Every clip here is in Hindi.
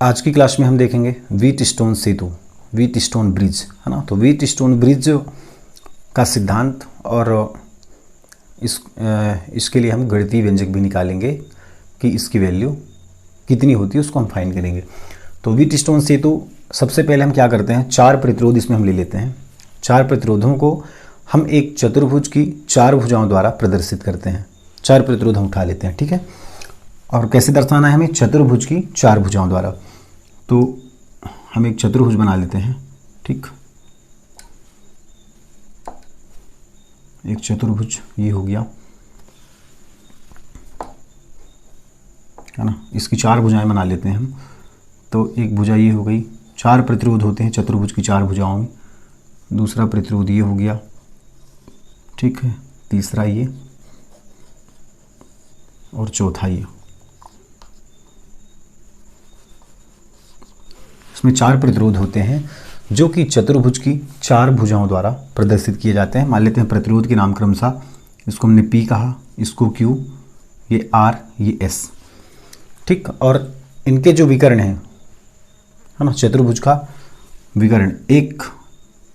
आज की क्लास में हम देखेंगे व्हीट स्टोन सेतु, व्हीट स्टोन ब्रिज, है ना। तो व्हीट स्टोन ब्रिज का सिद्धांत और इसके लिए हम गणितीय व्यंजक भी निकालेंगे कि इसकी वैल्यू कितनी होती है, उसको हम फाइंड करेंगे। तो व्हीट स्टोन सेतु सबसे पहले हम क्या करते हैं, 4 प्रतिरोध इसमें हम ले लेते हैं। 4 प्रतिरोधों को हम एक चतुर्भुज की 4 भुजाओं द्वारा प्रदर्शित करते हैं। 4 प्रतिरोध हम उठा लेते हैं, ठीक है। और कैसे दर्शाना है हमें, चतुर्भुज की 4 भुजाओं द्वारा। तो हम एक चतुर्भुज बना लेते हैं, ठीक। एक चतुर्भुज ये हो गया, है ना। इसकी 4 भुजाएं बना लेते हैं हम। तो एक भुजा ये हो गई, 4 प्रतिरोध होते हैं चतुर्भुज की 4 भुजाओं में। दूसरा प्रतिरोध ये हो गया, ठीक है। तीसरा ये और चौथा ये। इसमें 4 प्रतिरोध होते हैं जो कि चतुर्भुज की 4 भुजाओं द्वारा प्रदर्शित किए जाते हैं। मान लेते हैं प्रतिरोध के नाम क्रमशः, इसको हमने P कहा, इसको Q, ये R, ये S, ठीक। और इनके जो विकर्ण हैं, है ना, चतुर्भुज का विकर्ण, एक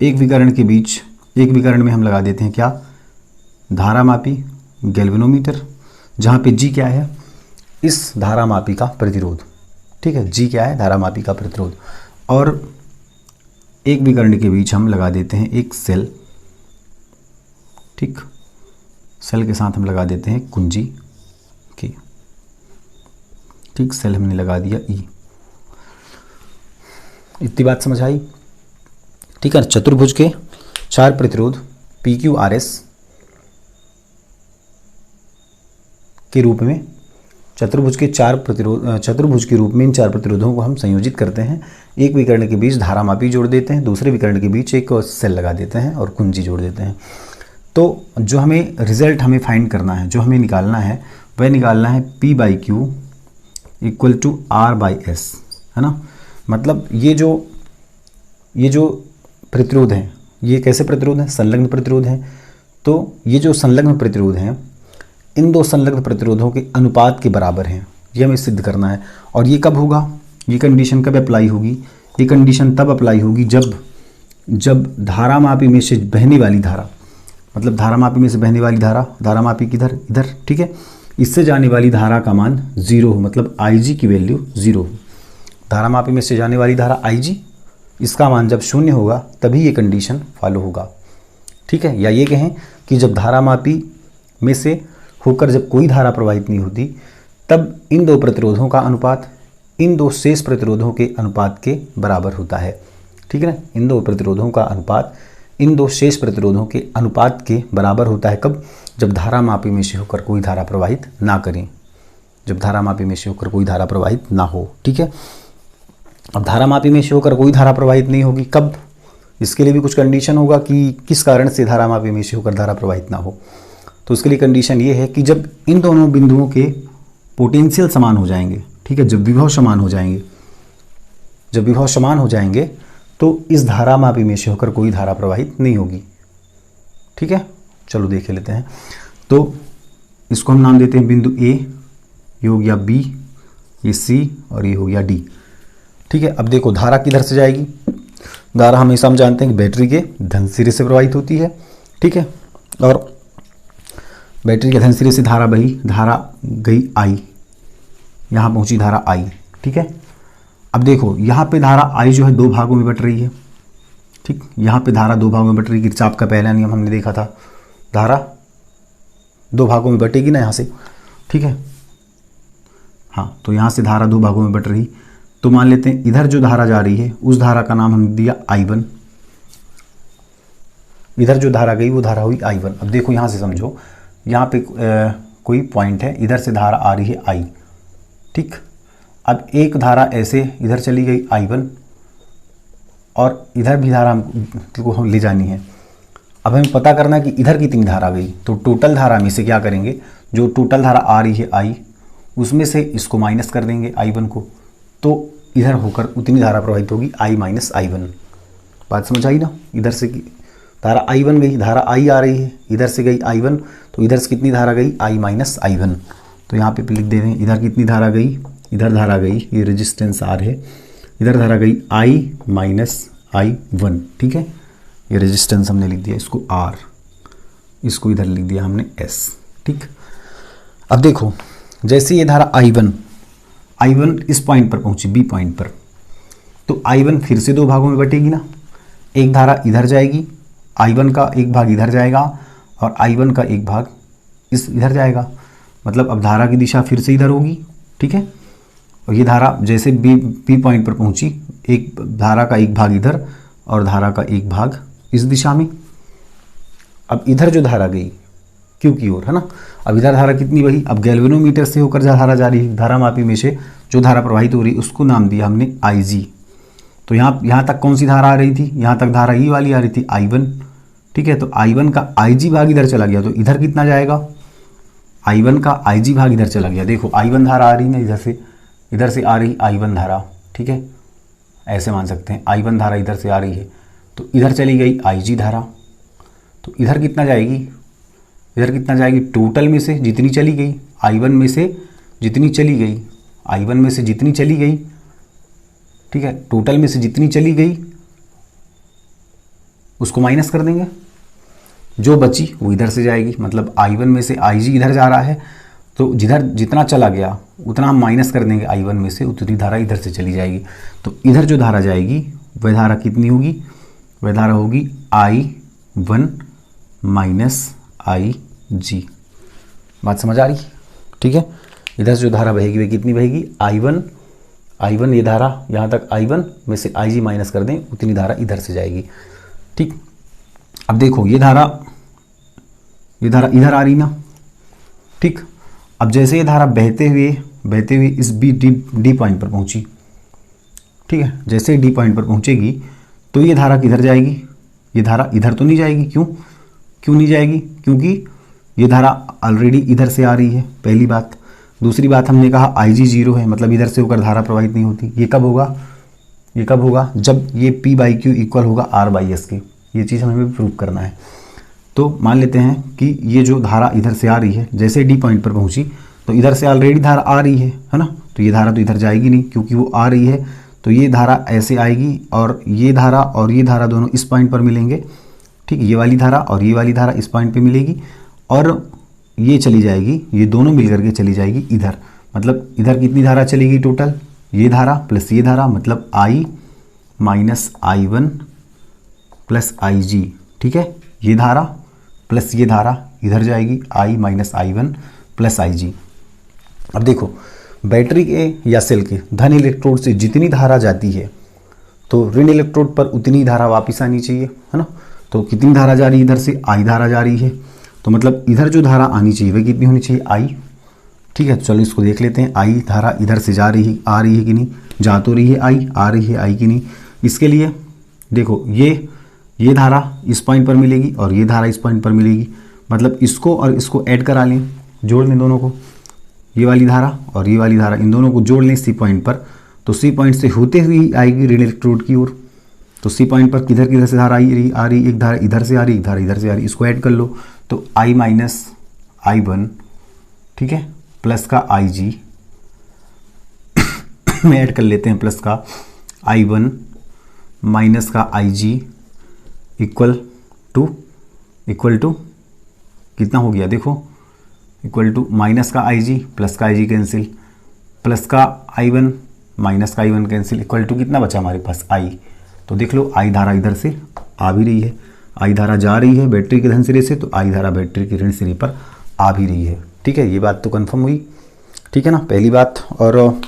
विकर्ण के बीच, एक विकर्ण में हम लगा देते हैं क्या, धारामापी गैल्वेनोमीटर, जहाँ पे G क्या है, इस धारामापी का प्रतिरोध, ठीक है। G क्या है, धारामापी का प्रतिरोध। और एक विकर्ण के बीच हम लगा देते हैं एक सेल, ठीक। सेल के साथ हम लगा देते हैं कुंजी की, ठीक। सेल हमने लगा दिया E। इतनी बात समझ आई, ठीक है। चतुर्भुज के 4 प्रतिरोध PQRS के रूप में, चतुर्भुज के 4 प्रतिरोध, चतुर्भुज के रूप में इन 4 प्रतिरोधों को हम संयोजित करते हैं। एक विकर्ण के बीच धारामापी जोड़ देते हैं, दूसरे विकर्ण के बीच एक सेल लगा देते हैं और कुंजी जोड़ देते हैं। तो जो हमें रिजल्ट हमें फाइंड करना है, जो हमें निकालना है, वह निकालना है P/Q इक्वल टू R/S, है ना। मतलब ये जो प्रतिरोध हैं, ये कैसे प्रतिरोध हैं, संलग्न प्रतिरोध हैं। तो ये जो संलग्न प्रतिरोध हैं, इन 2 संलग्न प्रतिरोधों के अनुपात के बराबर हैं, ये हमें सिद्ध करना है। और ये कब होगा, ये कंडीशन कब अप्लाई होगी, ये कंडीशन तब अप्लाई होगी जब धारामापी में से बहने वाली धारा, मतलब धारामापी में से बहने वाली धारा, धारामापी किधर, इधर, ठीक है, इससे जाने वाली धारा का मान 0 हो, मतलब IG की वैल्यू 0 हो। धारामापी में से जाने वाली धारा IG, इसका मान जब 0 होगा तभी ये कंडीशन फॉलो होगा, ठीक है। या ये कहें कि जब धारामापी में से होकर जब कोई धारा प्रवाहित नहीं होती, तब इन 2 प्रतिरोधों का अनुपात इन 2 शेष प्रतिरोधों के अनुपात के बराबर होता है, ठीक है ना। इन 2 प्रतिरोधों का अनुपात इन 2 शेष प्रतिरोधों के अनुपात के बराबर होता है। कब, जब धारामापी में से होकर कोई धारा प्रवाहित ना करें, जब धारामापी में से होकर कोई धारा प्रवाहित ना हो, ठीक है। अब धारामापी में से होकर कोई धारा प्रवाहित नहीं होगी, कब, इसके लिए भी कुछ कंडीशन होगा कि किस कारण से धारामापी में से होकर धारा प्रवाहित ना हो। तो उसके लिए कंडीशन ये है कि जब इन दोनों बिंदुओं के पोटेंशियल समान हो जाएंगे, ठीक है, जब विभव समान हो जाएंगे, जब विभव समान हो जाएंगे तो इस धारामापी में से होकर कोई धारा प्रवाहित नहीं होगी, ठीक है। चलो देख लेते हैं। तो इसको हम नाम देते हैं बिंदु A, ये हो गया B, ये C और ये हो गया D, ठीक है। अब देखो धारा किधर से जाएगी, धारा हमेशा हम जानते हैं कि बैटरी के धन सिरे से प्रवाहित होती है, ठीक है। और बैटरी के धन सिरे से धारा बही, धारा गई I, यहाँ पहुँची धारा I, ठीक है। अब देखो यहाँ पे धारा I जो है 2 भागों में बट रही है, ठीक। यहाँ पे धारा 2 भागों में बट रही है, किरचॉफ का पहला नियम हमने देखा था, धारा 2 भागों में बटेगी ना यहाँ से, ठीक है। हाँ, तो यहाँ से धारा 2 भागों में बट रही। तो मान लेते हैं इधर जो धारा जा रही है, उस धारा का नाम हमने दिया I1, इधर जो धारा गई वो धारा हुई I1। अब देखो यहाँ से समझो, यहाँ पे कोई पॉइंट है, इधर से धारा आ रही है I, ठीक। अब एक धारा ऐसे इधर चली गई I1 और इधर भी धारा हमको हम ले जानी है। अब हमें पता करना है कि इधर कितनी धारा गई। तो टोटल धारा में से क्या करेंगे, जो टोटल धारा आ रही है I, उसमें से इसको माइनस कर देंगे I1 को, तो इधर होकर उतनी धारा प्रवाहित होगी I माइनस I1। बात समझ आई ना। इधर से धारा I1 गई, धारा I आ रही है, इधर से गई I1, तो इधर से कितनी धारा गई I माइनस I1। तो यहाँ पे लिख दे रहे हैं इधर कितनी धारा गई, इधर धारा गई, ये रेजिस्टेंस R है, इधर धारा गई I माइनस I1, ठीक है। ये रेजिस्टेंस हमने लिख दिया इसको R, इसको इधर लिख दिया हमने S, ठीक। अब देखो जैसे ये धारा I1 इस पॉइंट पर पहुंची B पॉइंट पर, तो I1 फिर से दो भागों में बटेगी ना। एक धारा इधर जाएगी, I1 का एक भाग इधर जाएगा और I1 का एक भाग इधर जाएगा, मतलब अब धारा की दिशा फिर से इधर होगी, ठीक है। और ये धारा जैसे B पॉइंट पर पहुंची, एक धारा का एक भाग इधर और धारा का एक भाग इस दिशा में। अब इधर जो धारा गई Q की ओर, है ना, अब इधर धारा कितनी बही, अब गैल्वेनोमीटर से होकर धारा जा रही है, धारा मापी में से जो धारा प्रवाहित हो रही है उसको नाम दिया हमने IG। तो यहाँ तक कौन सी धारा आ रही थी, यहाँ तक धारा ये वाली आ रही थी I1, ठीक है। तो I1 का IG भाग इधर चला गया, तो इधर कितना जाएगा, I1 का IG भाग इधर चला गया। देखो I1 धारा आ रही है ना, इधर से आ रही I1 धारा, ठीक है, ऐसे मान सकते हैं I1 धारा इधर से आ रही है, तो इधर चली गई IG धारा, तो इधर कितना जाएगी, इधर कितना जाएगी, टोटल में से जितनी चली गई, I1 में से जितनी चली गई, I1 में से जितनी चली गई, ठीक है, टोटल में से जितनी चली गई उसको माइनस कर देंगे, जो बची वो इधर से जाएगी। मतलब I1 में से IG इधर जा रहा है, तो जिधर जितना चला गया उतना हम माइनस कर देंगे I1 में से, उतनी धारा इधर से चली जाएगी। तो इधर जो धारा जाएगी वह धारा कितनी होगी, वह धारा होगी I1 माइनस IG। बात समझ आ रही, ठीक है। इधर जो धारा बहेगी वह कितनी बहेगी, I1 ये धारा यहाँ तक I1 में से IG माइनस कर दें, उतनी धारा इधर से जाएगी, ठीक। अब देखो ये धारा इधर आ रही ना, ठीक। अब जैसे ये धारा बहते हुए इस D पॉइंट पर पहुंची, ठीक है, जैसे D पॉइंट पर पहुंचेगी तो ये धारा किधर जाएगी, ये धारा इधर तो नहीं जाएगी। क्यों नहीं जाएगी, क्योंकि ये धारा ऑलरेडी इधर से आ रही है, पहली बात। दूसरी बात हमने कहा IG 0 है, मतलब इधर से होकर धारा प्रवाहित नहीं होती। ये कब होगा, जब ये P/Q इक्वल होगा R/S के। ये चीज़ हमें प्रूव करना है। तो मान लेते हैं कि ये जो धारा इधर से आ रही है, जैसे D पॉइंट पर पहुंची तो इधर से ऑलरेडी धारा आ रही है ना, तो ये धारा तो इधर जाएगी नहीं क्योंकि वो आ रही है। तो ये धारा ऐसे आएगी और ये धारा दोनों इस पॉइंट पर मिलेंगे, ठीक। ये वाली धारा और ये वाली धारा इस पॉइंट पे मिलेगी और ये चली जाएगी, ये दोनों मिलकर के चली जाएगी इधर। मतलब इधर कितनी धारा चलेगी टोटल, ये धारा प्लस ये धारा, मतलब I minus I1 plus IG, ठीक है। ये धारा प्लस ये धारा इधर जाएगी, I minus I1 plus IG। अब देखो बैटरी के या सेल के धन इलेक्ट्रोड से जितनी धारा जाती है तो ऋण इलेक्ट्रोड पर उतनी धारा वापस आनी चाहिए, है ना। तो कितनी धारा जा रही है, इधर से I धारा जा रही है, तो मतलब इधर जो धारा आनी चाहिए वह कितनी होनी चाहिए, I, ठीक है। चलो इसको देख लेते हैं, I धारा इधर से आ रही है कि नहीं, जा तो रही है I, आ रही है I कि नहीं। इसके लिए देखो ये धारा इस पॉइंट पर मिलेगी और ये धारा इस पॉइंट पर मिलेगी, मतलब इसको और इसको ऐड करा लें, जोड़ लें दोनों को, ये वाली धारा और ये वाली धारा, इन दोनों को जोड़ लें C पॉइंट पर, तो C पॉइंट से होते हुए ही आएगी ऋण इलेक्ट्रोड की ओर। तो C पॉइंट पर किधर से धारा आ रही, एक धारा इधर से आ रही, एक धारा इधर से आ रही, इसको ऐड कर लो तो I माइनस I1, ठीक है, प्लस का IG में ऐड कर लेते हैं, प्लस का I1 माइनस का IG इक्वल टू कितना हो गया, देखो इक्वल टू माइनस का IG प्लस का IG कैंसिल, प्लस का I1 माइनस का I1 कैंसिल, इक्वल टू कितना बचा हमारे पास I। तो देख लो I धारा इधर से आ भी रही है, I धारा जा रही है बैटरी के धन सिरे से, तो I धारा बैटरी के ऋण सिरे पर आ भी रही है, ठीक है। ये बात तो कंफर्म हुई, ठीक है ना, पहली बात। और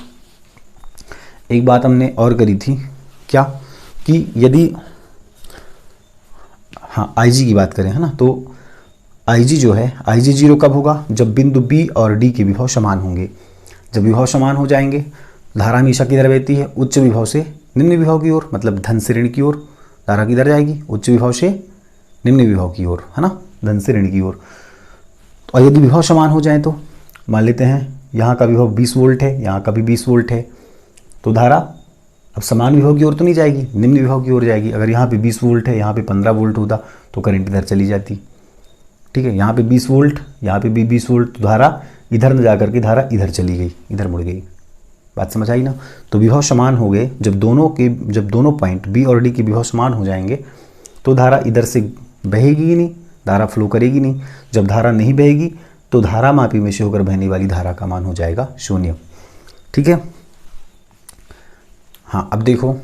एक बात हमने और करी थी, क्या कि यदि IG की बात करें, है ना, तो IG जो है, IG 0 कब होगा, जब बिंदु B और D के विभव समान होंगे। जब विभव समान हो जाएंगे, धारा हमेशा किधर बहती है, उच्च विभव से निम्न विभव की ओर, मतलब धन से ऋण की ओर। धारा किधर जाएगी, उच्च विभव से निम्न विभव की ओर, है ना, धन से ऋण की ओर। और यदि विभव समान हो जाए तो मान लेते हैं यहाँ का विभव 20 वोल्ट है, यहाँ का भी 20 वोल्ट है, तो धारा अब समान विभव की ओर तो नहीं जाएगी, निम्न विभव की ओर जाएगी। अगर यहाँ पे 20 वोल्ट है, यहाँ पे 15 वोल्ट होता तो करंट इधर चली जाती, ठीक है। यहाँ पे 20 वोल्ट, यहाँ पे भी 20 वोल्ट, तो धारा इधर न जा करके धारा इधर चली गई, इधर मुड़ गई। बात समझ आई ना। तो विभव समान हो गए जब दोनों पॉइंट बी और डी के विभव समान हो जाएंगे तो धारा इधर से बहेगी ही नहीं, धारा फ्लो करेगी नहीं। जब धारा नहीं बहेगी तो धारा मापी में से होकर बहने वाली धारा का मान हो जाएगा 0। ठीक है। हाँ, अब देखो,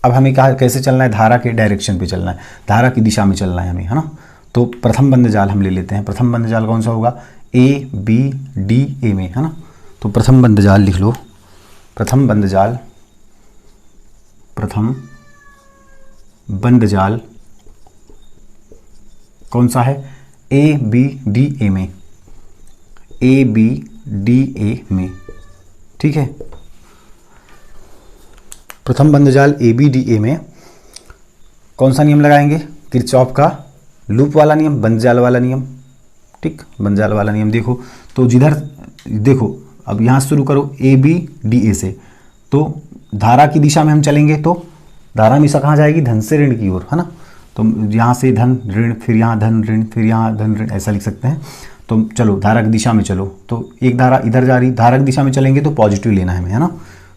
अब हमें कहा कैसे चलना है, धारा के डायरेक्शन पे चलना है, धारा की दिशा में चलना है हमें, है ना। तो प्रथम बंद जाल हम ले लेते हैं। प्रथम बंद जाल कौन सा होगा, ए बी डी ए में, है ना। तो प्रथम बंद जाल लिख लो, प्रथम बंद जाल कौन सा है, ए बी डी ए में, ए बी डी ए में। ठीक है। प्रथम बंद जाल ए बी डी ए में कौन सा नियम लगाएंगे, किरचॉफ का लूप वाला नियम, बंद जाल वाला नियम। ठीक, बंद जाल वाला नियम। देखो तो जिधर देखो, अब यहाँ शुरू करो ए बी डी ए से, तो धारा की दिशा में हम चलेंगे तो धारा हमेशा कहाँ जाएगी, धन से ऋण की ओर, है ना। तो यहाँ से धन ऋण, फिर यहाँ धन ऋण, फिर यहाँ धन ऋण, ऐसा लिख सकते हैं। तो चलो धारा की दिशा में चलो, तो एक धारा इधर जा रही, धारा की दिशा में चलेंगे तो पॉजिटिव लेना है हमें, है ना।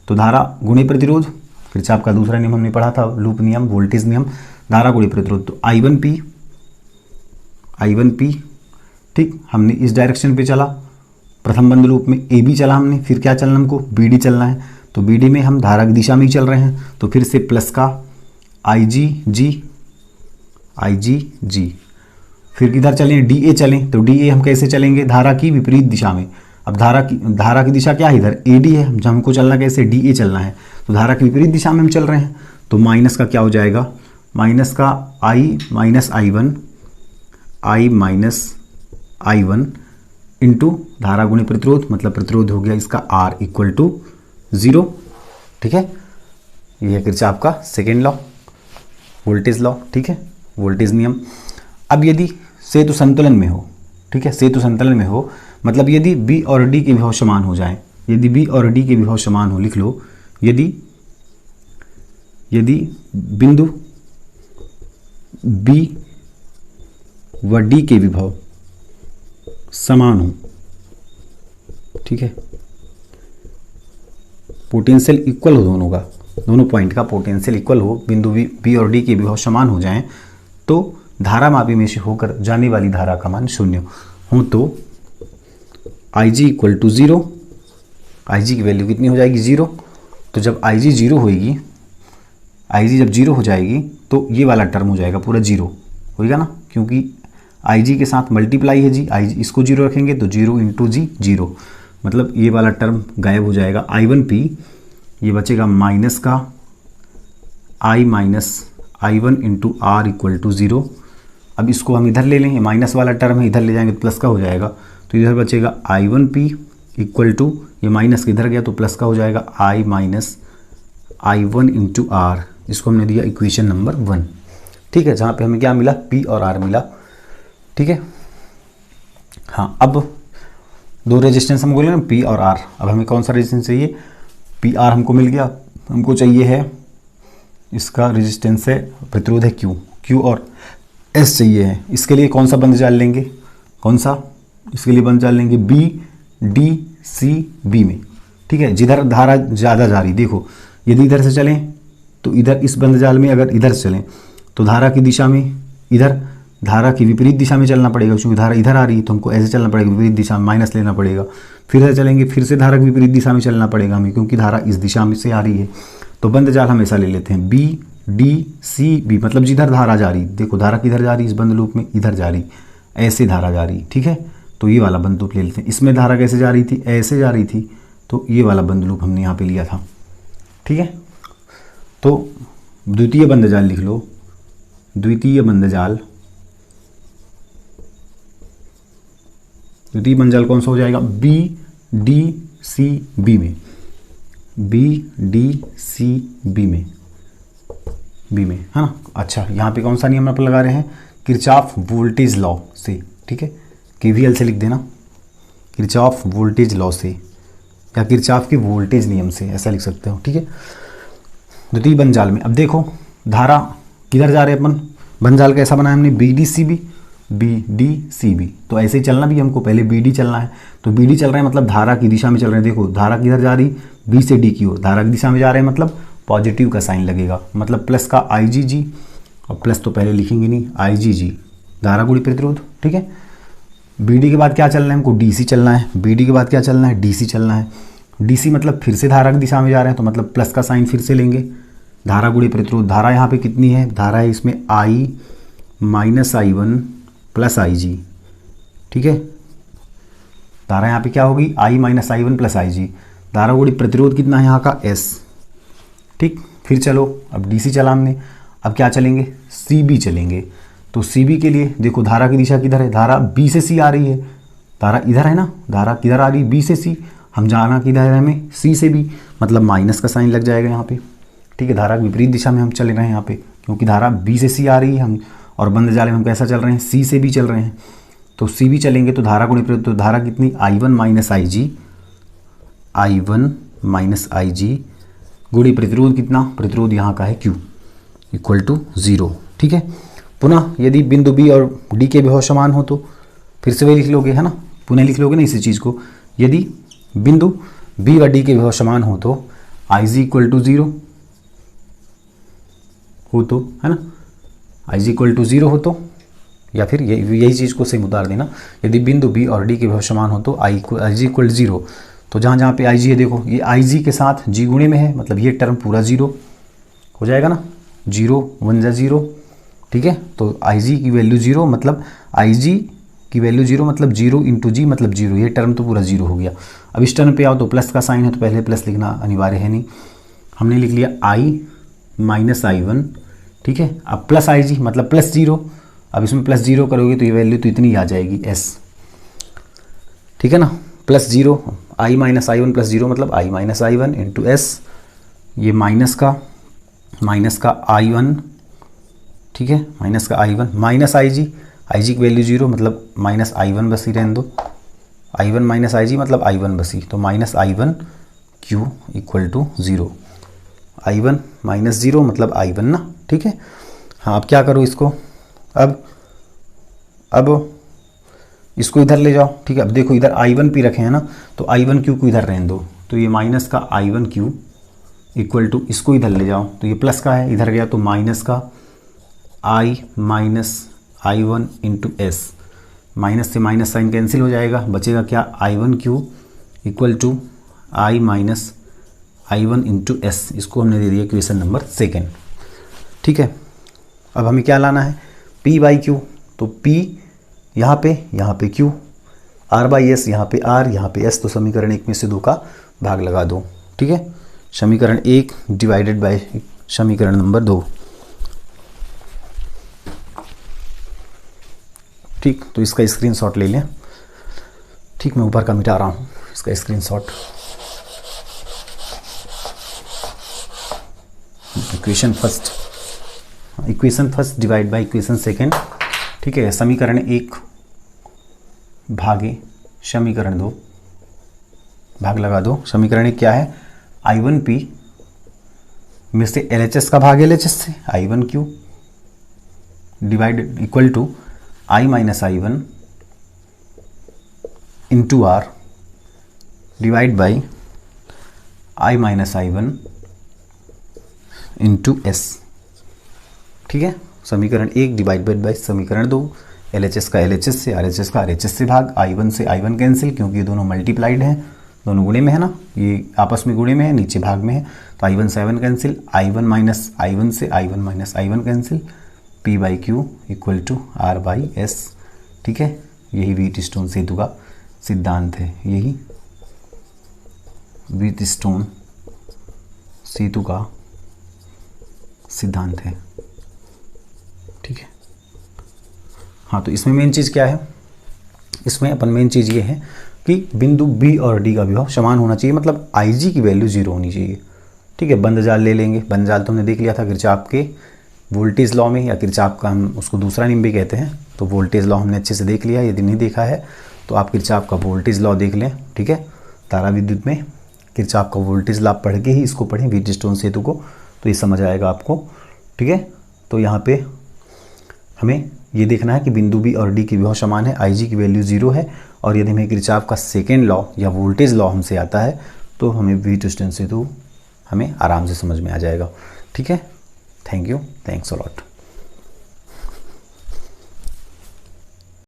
तो धारा गुणे प्रतिरोध, किरचॉफ का दूसरा नियम हमने पढ़ा था, लूप नियम, वोल्टेज नियम, धारा गुणे प्रतिरोध। तो I1P, ठीक, हमने इस डायरेक्शन पे चला, प्रथम बंद लूप में ए बी चला हमने, फिर क्या चलना हमको, बी डी चलना है। तो बी डी में हम धारा की दिशा में ही चल रहे हैं, तो फिर से प्लस का IG G, फिर किधर चलें, डी ए चलें। तो डी ए हम कैसे चलेंगे, धारा की विपरीत दिशा में। अब धारा की दिशा क्या है, इधर ए डी है, हमको चलना कैसे, डी ए चलना है। तो धारा की विपरीत दिशा में हम चल रहे हैं, तो माइनस का क्या हो जाएगा, माइनस का I माइनस इंटू धारा गुणे प्रतिरोध, मतलब प्रतिरोध हो गया इसका R इक्वल टू 0। ठीक है, ये है किरचॉफ का सेकेंड लॉ, वोल्टेज लॉ। ठीक है, वोल्टेज नियम। अब यदि सेतु संतुलन में हो, ठीक है, सेतु संतुलन में हो, मतलब यदि बी और डी के विभव समान हो जाए, यदि बी और डी के विभव समान हो, लिख लो, यदि बिंदु बी व डी के विभव समान हो, ठीक है, पोटेंशियल इक्वल हो दोनों का, दोनों पॉइंट का पोटेंशियल इक्वल हो, बिंदु बी और डी के विभव समान हो जाएं, तो धारा मापी में से होकर जाने वाली धारा का मान 0 हो, तो IG इक्वल टू 0, IG की वैल्यू कितनी हो जाएगी, 0। तो जब IG 0 होएगी, IG जब 0 हो जाएगी तो ये वाला टर्म हो जाएगा पूरा 0 होएगा ना, क्योंकि IG के साथ मल्टीप्लाई है जी, IG इसको 0 रखेंगे तो 0 इंटू जी 0, मतलब ये वाला टर्म गायब हो जाएगा। I1P ये बचेगा माइनस का I minus I1 into R equal to 0। अब इसको हम इधर ले लें, माइनस वाला टर्म है, इधर ले जाएंगे तो प्लस का हो जाएगा, तो इधर बचेगा I1P इक्वल टू, ये माइनस इधर गया तो प्लस का हो जाएगा I minus I1 into R। इसको हमने दिया इक्वेशन नंबर 1। ठीक है, जहाँ पे हमें क्या मिला, P और R मिला। ठीक है, हाँ, अब दो रेजिस्टेंस हम बोले ना, P और R। अब हमें कौन सा रेजिस्टेंस चाहिए, PR हमको मिल गया, हमको चाहिए है इसका रेजिस्टेंस है, प्रतिरोध है Q और S चाहिए है। इसके लिए कौन सा बंद जाल लेंगे, कौन सा, इसके लिए बंद जाल लेंगे BDCB में। ठीक है, जिधर धारा ज़्यादा जा रही, देखो यदि इधर से चलें तो इधर इस बंद जाल में अगर इधर से चलें तो धारा की दिशा में, इधर धारा की विपरीत दिशा में चलना पड़ेगा, क्योंकि धारा इधर आ रही है तो हमको ऐसे चलना पड़ेगा, विपरीत दिशा में माइनस लेना पड़ेगा। फिर से चलेंगे, फिर से धारा की विपरीत दिशा में चलना पड़ेगा हमें, क्योंकि धारा इस दिशा में से आ रही है। तो बंद जाल हम ऐसा ले लेते हैं BDCB, मतलब जिधर धारा जा रही, देखो धारा किधर जा रही, इस बंद लूप में इधर जा रही, ऐसे धारा जा रही। ठीक है, तो ये वाला बंद लूप ले लेते हैं। इसमें धारा कैसे जा रही थी, ऐसे जा रही थी, तो ये वाला बंद लूप हमने यहाँ पे लिया था। ठीक है, तो द्वितीय बंद जाल लिख लो, द्वितीय बंद जाल कौन सा हो जाएगा, BDCB में, BDCB में, बी में, है ना। अच्छा, यहाँ पे कौन सा नियम आप लगा रहे हैं, किरचॉफ वोल्टेज लॉ से। ठीक है, KVL से लिख देना, किरचॉफ वोल्टेज लॉ से या किरचॉफ के वोल्टेज नियम से, ऐसा लिख सकते हो। ठीक है, द्वितीय बंद जाल में अब देखो धारा किधर जा रहे हैं अपन, बंद जाल कैसा बनाया हमने, BDCB, b d c b. तो ऐसे ही चलना भी हमको, पहले बी डी चलना है। तो बी डी चल रहे हैं मतलब धारा की दिशा में चल रहे हैं। देखो धारा किधर जा रही, बी से डी की ओर धारा की दिशा में जा रहे हैं, मतलब पॉजिटिव का साइन लगेगा, मतलब प्लस का आई जी जी, और प्लस तो पहले लिखेंगे नहीं, आई जी जी धारा गुणी प्रतिरोध। ठीक है, बी डी के बाद क्या चलना है हमको, डी सी चलना है। बी डी के बाद क्या चलना है, डी सी चलना है। डी सी मतलब फिर से धारा की दिशा में जा रहे हैं, तो मतलब प्लस का साइन फिर से लेंगे, धारा गुणी प्रतिरोध। धारा यहाँ पे कितनी है, धारा है इसमें आई माइनस आई वन प्लस आई जी। ठीक है, धारा यहाँ पे क्या होगी, आई माइनस आई वन प्लस आई जी। धारा गुणी प्रतिरोध कितना है यहाँ का, एस। ठीक, फिर चलो अब डी सी चला हमने, अब क्या चलेंगे, सी बी चलेंगे। तो सी बी के लिए देखो धारा की दिशा किधर है, धारा बी से सी आ रही है, धारा इधर है ना, धारा किधर आ रही है, बी से सी। हम जाना किधर है हमें, सी से बी, मतलब माइनस का साइन लग जाएगा यहाँ पे। ठीक है, धारा की विपरीत दिशा में हम चले रहे हैं यहाँ पे, क्योंकि धारा बी से सी आ रही है हम, और बंद जाले में हम कैसा चल रहे हैं, सी से बी चल रहे हैं। तो सी बी चलेंगे तो धारा गुणी प्रतिरोध, तो धारा कितनी, I one minus I G, I one minus I G गुणी प्रतिरोध कितना, प्रतिरोध यहाँ का है Q इक्वल टू 0। ठीक है, पुनः यदि बिंदु बी और डी के विभव समान हो तो फिर से वही लिख लोगे, है ना, पुनः लिख लोगे ना इसी चीज़ को। यदि बिंदु बी और डी के विभव समान हो तो आई जी इक्वल टू 0 हो तो, है ना, आई जी इक्वल टू 0 हो तो, या फिर यही चीज़ को सेम उतार देना। यदि बिंदु बी और डी के विभव समान हो तो आई जी इक्वल 0। तो जहाँ जहाँ पे आई जी है देखो, ये आई जी के साथ जी गुणे में है, मतलब ये टर्म पूरा 0 हो जाएगा ना, 0 1 जा 0। ठीक है, तो आई जी की वैल्यू 0, मतलब आई जी की वैल्यू 0 मतलब 0 इंटू जी मतलब 0, ये टर्म तो पूरा 0 हो गया। अब इस टर्म पे आओ तो प्लस का साइन है, तो पहले प्लस लिखना अनिवार्य है नहीं, हमने लिख लिया आई माइनस आई वन। ठीक है, अब प्लस आई जी मतलब प्लस 0, अब इसमें प्लस 0 करोगे तो ये वैल्यू तो इतनी आ जाएगी एस। ठीक है ना, plus 0, I minus I one plus 0 मतलब I minus I one into S, ये माइनस का आई वन। ठीक है, माइनस का आई वन माइनस आई जी की वैल्यू 0 मतलब माइनस आई वन बसी, रहने दो, आई वन माइनस आई जी मतलब आई वन बसी, तो minus I one Q equal to 0। I one minus 0 मतलब आई वन ना। ठीक है, हाँ अब क्या करो इसको, अब इसको इधर ले जाओ। ठीक है, अब देखो इधर आई वन पी रखे हैं ना, तो आई वन क्यू को इधर रहने दो, तो ये माइनस का I one Q equal to, इसको इधर ले जाओ तो ये प्लस का है, इधर गया तो माइनस का I minus I one into S, minus से माइनस साइन कैंसिल हो जाएगा, बचेगा क्या, I one Q equal to I minus I one into S. इसको हमने दे दिया इक्वेशन नंबर 2। ठीक है, अब हमें क्या लाना है, P बाई क्यू, तो P यहाँ पे Q, R बाई एस, यहाँ पे R, यहाँ पे S, तो समीकरण 1 में से 2 का भाग लगा दो। ठीक है, समीकरण 1 डिवाइडेड बाय समीकरण नंबर 2। ठीक, तो इसका स्क्रीनशॉट ले लें। ठीक, मैं ऊपर का मिटा रहा हूँ इसका screenshot. Equation first divide by equation second. ठीक है, समीकरण 1 भागे समीकरण 2, भाग लगा दो। समीकरण 1 क्या है, I1P में से LHS का भाग LHS से, I1Q divide equal to I minus I one into R divide by I minus I one into s. ठीक है, समीकरण 1 डिवाइड बाई समीकरण 2, LHS का LHS से, RHS का RHS से भाग, I1 से I1 कैंसिल, क्योंकि ये दोनों मल्टीप्लाइड हैं, दोनों गुणे में है ना, ये आपस में गुणे में है, नीचे भाग में है, तो I1 से I1 cancel, I1 minus I1 से I1 minus I1 cancel, P by q equal to R by s. ठीक है, यही व्हीटस्टोन सेतु का सिद्धांत है, यही व्हीटस्टोन सेतु का सिद्धांत है। ठीक है, हाँ, तो इसमें मेन चीज़ क्या है, इसमें अपन मेन चीज़ ये है कि बिंदु बी और डी का विभव समान होना चाहिए, मतलब आई जी की वैल्यू 0 होनी चाहिए। ठीक है, बंद जाल ले लेंगे, बंद जाल तो हमने देख लिया था किरचॉफ के वोल्टेज लॉ में, या किरचॉफ का हम उसको दूसरा नेम भी कहते हैं, तो वोल्टेज लॉ हमने अच्छे से देख लिया। यदि नहीं देखा है तो आप किरचॉफ का वोल्टेज लॉ देख लें। ठीक है, तारा विद्युत में किरचॉफ का वोल्टेज लॉ पढ़ के ही इसको पढ़ें, व्हीटस्टोन सेतु को, तो ये समझ आएगा आपको। ठीक है, तो यहाँ पे हमें ये देखना है कि बिंदु बी और डी की विभव समान है, आई जी की वैल्यू 0 है, और यदि हमें किरचॉफ का सेकेंड लॉ या वोल्टेज लॉ हमसे आता है तो हमें वी डिस्टेंस से तो हमें आराम से समझ में आ जाएगा। ठीक है, thank you, thanks a lot.